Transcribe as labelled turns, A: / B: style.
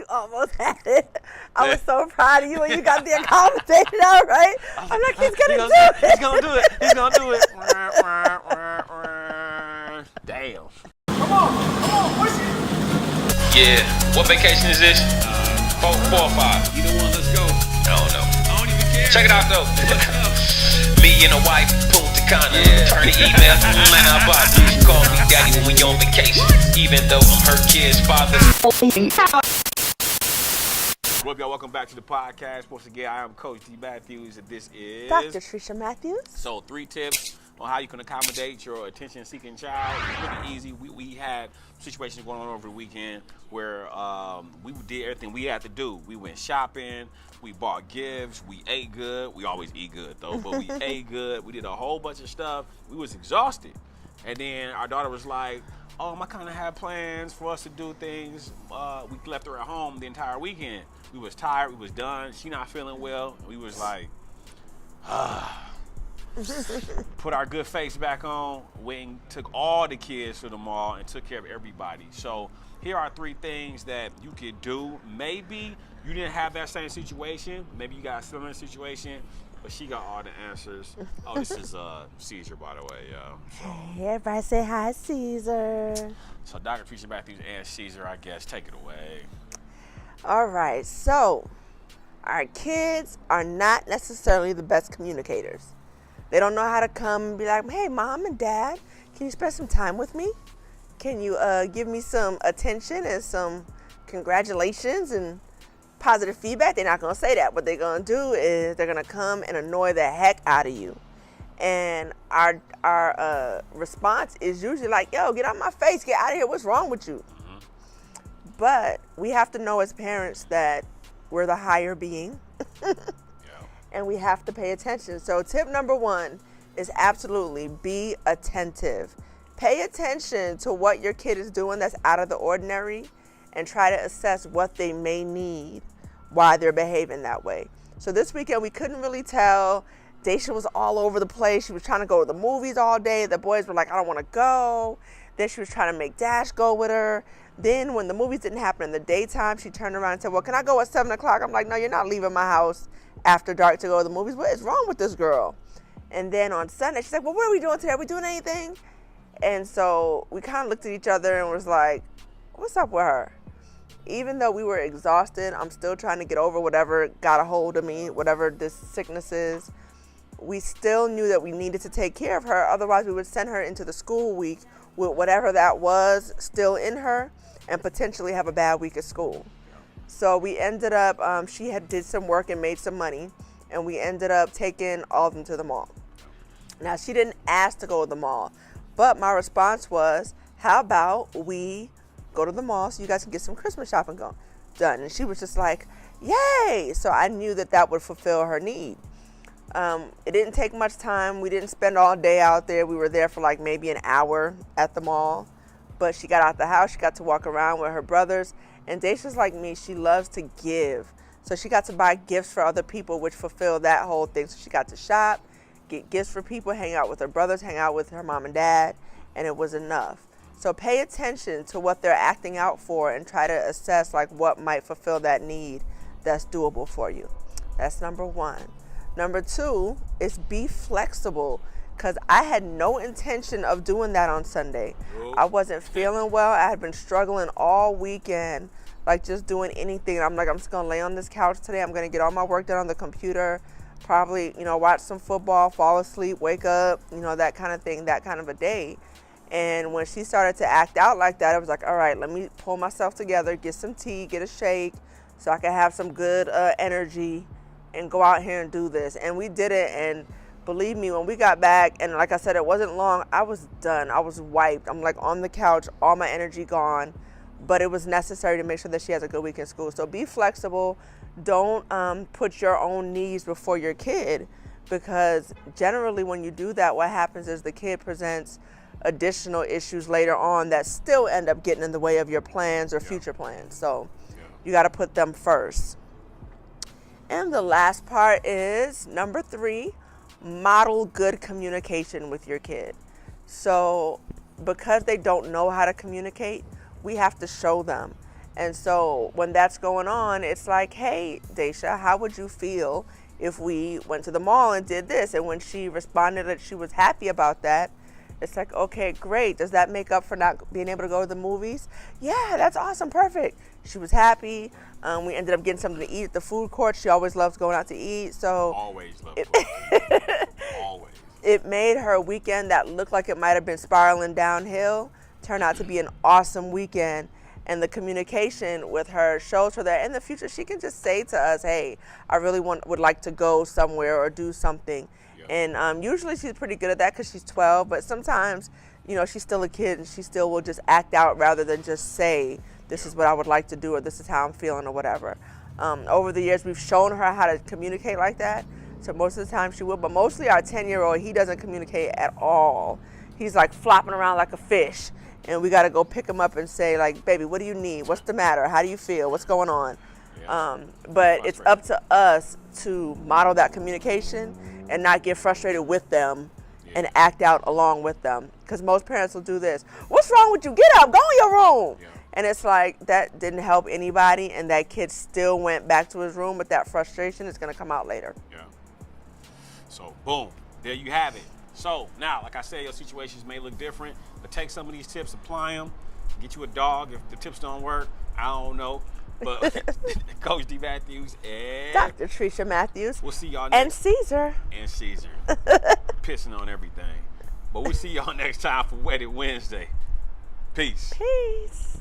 A: almost had it. I was so proud of you when you got the accommodation out, right? I'm like, he's gonna do it.
B: He's gonna do it. He's gonna do it. Damn.
C: Come on, push it.
B: Yeah. What vacation is this? 4 or 5?
C: Either one, let's go.
B: I don't know.
C: I don't even care.
B: Check it out though. Me and a wife, Punta Cana. Turn the email, man, I bought you. She call me daddy when we on vacation. Even though I'm her kid's father. What up, y'all? Welcome back to the podcast. Once again, I am Coach Dee Matthews, and this is
A: Dr. Tresha Matthews.
B: So 3 tips on how you can accommodate your attention-seeking child. It's really easy. We had situations going on over the weekend where we did everything we had to do. We went shopping, we bought gifts, we ate good. We always eat good though, but we ate good. We did a whole bunch of stuff. We was exhausted. And then our daughter was like, I kind of had plans for us to do things. We left her at home the entire weekend. We was tired, we was done. She not feeling well. We was like, put our good face back on, went and took all the kids to the mall and took care of everybody. So here are 3 things that you could do. Maybe you didn't have that same situation. Maybe you got a similar situation, but she got all the answers. Oh, this is Caesar, by the way, y'all.
A: Hey, everybody say hi, Caesar.
B: So Dr. Tresha Matthews and Caesar, I guess, take it away.
A: All right, so our kids are not necessarily the best communicators. They don't know how to come and be like, hey, Mom and Dad, can you spend some time with me? Can you give me some attention and some congratulations and positive feedback? They're not going to say that. What they're going to do is they're going to come and annoy the heck out of you. And our response is usually like, yo, get out of my face, get out of here, what's wrong with you? But we have to know as parents that we're the higher being. And we have to pay attention. So tip number 1 is absolutely be attentive. Pay attention to what your kid is doing that's out of the ordinary and try to assess what they may need, why they're behaving that way. So this weekend we couldn't really tell. Daisha was all over the place. She was trying to go to the movies all day. The boys were like, I don't want to go. Then she was trying to make Dash go with her. Then when the movies didn't happen in the daytime, she turned around and said, well, can I go at 7 o'clock? I'm like, no, you're not leaving my house after dark to go to the movies. What is wrong with this girl? And then on Sunday, she's like, well, what are we doing today? Are we doing anything? And so we kind of looked at each other and was like, what's up with her? Even though we were exhausted, I'm still trying to get over whatever got a hold of me, whatever this sickness is. We still knew that we needed to take care of her. Otherwise, we would send her into the school week with whatever that was still in her and potentially have a bad week at school. So we ended up, she had did some work and made some money, and we ended up taking all of them to the mall. Now, she didn't ask to go to the mall, but my response was, how about we go to the mall so you guys can get some Christmas shopping done? And she was just like, yay! So I knew that that would fulfill her need. It didn't take much time. We didn't spend all day out there. We were there for like maybe an hour at the mall. But she got out the house. She got to walk around with her brothers. And Daisha's like me. She loves to give. So she got to buy gifts for other people, which fulfilled that whole thing. So she got to shop, get gifts for people, hang out with her brothers, hang out with her mom and dad. And it was enough. So pay attention to what they're acting out for and try to assess like what might fulfill that need that's doable for you. That's number 1. Number 2 is be flexible, because I had no intention of doing that on Sunday. I wasn't feeling well. I had been struggling all weekend, like just doing anything. I'm like, I'm just gonna lay on this couch today. I'm gonna get all my work done on the computer, probably, watch some football, fall asleep, wake up, that kind of thing, that kind of a day. And when she started to act out like that, I was like, all right, let me pull myself together, get some tea, get a shake, so I can have some good energy and go out here and do this. And we did it, and believe me, when we got back, and like I said, it wasn't long, I was done. I was wiped. I'm like on the couch, all my energy gone, but it was necessary to make sure that she has a good week in school. So be flexible. Don't put your own needs before your kid, because generally when you do that, what happens is the kid presents additional issues later on that still end up getting in the way of your plans or future plans. So you got to put them first. And the last part is number 3, model good communication with your kid. So because they don't know how to communicate, we have to show them. And so when that's going on, it's like, hey, Daisha, how would you feel if we went to the mall and did this? And when she responded that she was happy about that, it's like, okay, great. Does that make up for not being able to go to the movies? Yeah, that's awesome. Perfect. She was happy. We ended up getting something to eat at the food court. She always loves going out to eat. So
B: Always love it. Always.
A: it made her weekend that looked like it might have been spiraling downhill turn out to be an awesome weekend. And the communication with her shows her that in the future she can just say to us, hey, I really would like to go somewhere or do something. And usually she's pretty good at that because she's 12, but sometimes, you know, she's still a kid and she still will just act out rather than just say, this is what I would like to do or this is how I'm feeling or whatever. Over the years, we've shown her how to communicate like that. So most of the time she will, but mostly our 10-year-old, he doesn't communicate at all. He's like flopping around like a fish. And we got to go pick him up and say, like, baby, what do you need? What's the matter? How do you feel? What's going on? But it's up to us to model that communication and not get frustrated with them and act out along with them. Because most parents will do this. What's wrong with you? Get up. Go in your room. And it's like that didn't help anybody. And that kid still went back to his room. But that frustration is going to come out later.
B: So, boom. There you have it. So, now, like I said, your situations may look different. But take some of these tips, apply them. Get you a dog. If the tips don't work, I don't know. But Coach Dee Matthews and
A: Dr. Tresha Matthews.
B: We'll see y'all next.
A: And Caesar.
B: And Caesar. Pissing on everything. But we'll see y'all next time for Wedded Wednesday. Peace.
A: Peace.